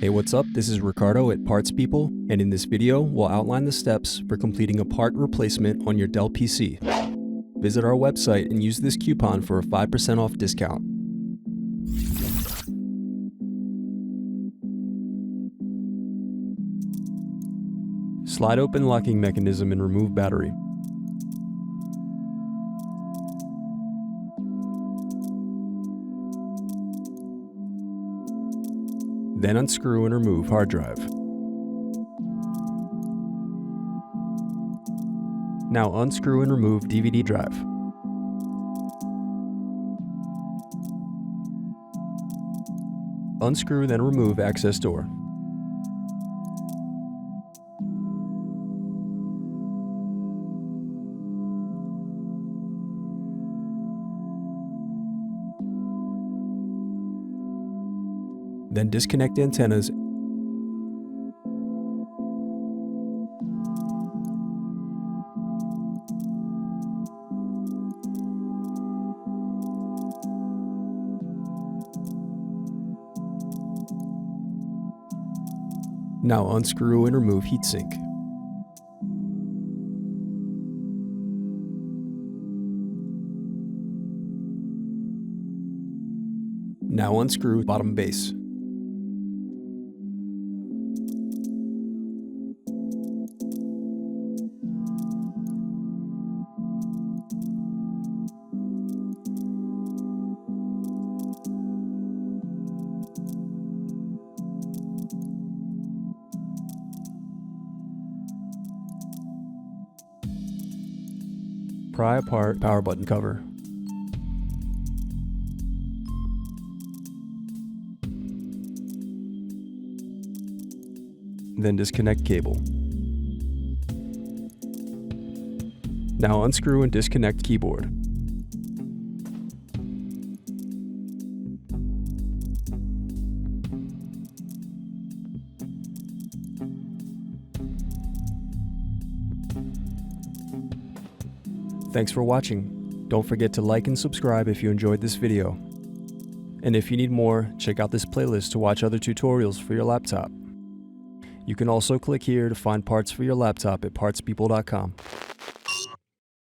Hey, what's up? This is Ricardo at Parts People, and in this video, we'll outline the steps for completing a part replacement on your Dell PC. Visit our website and use this coupon for a 5% off discount. Slide open locking mechanism and remove battery. Then unscrew and remove hard drive. Now unscrew and remove DVD drive. Unscrew then remove access door. Then disconnect antennas . Now unscrew and remove heatsink. Now unscrew bottom base. Pry apart power button cover. Then disconnect cable. Now unscrew and disconnect keyboard. Thanks for watching. Don't forget to like and subscribe if you enjoyed this video. And if you need more, check out this playlist to watch other tutorials for your laptop. You can also click here to find parts for your laptop at partspeople.com.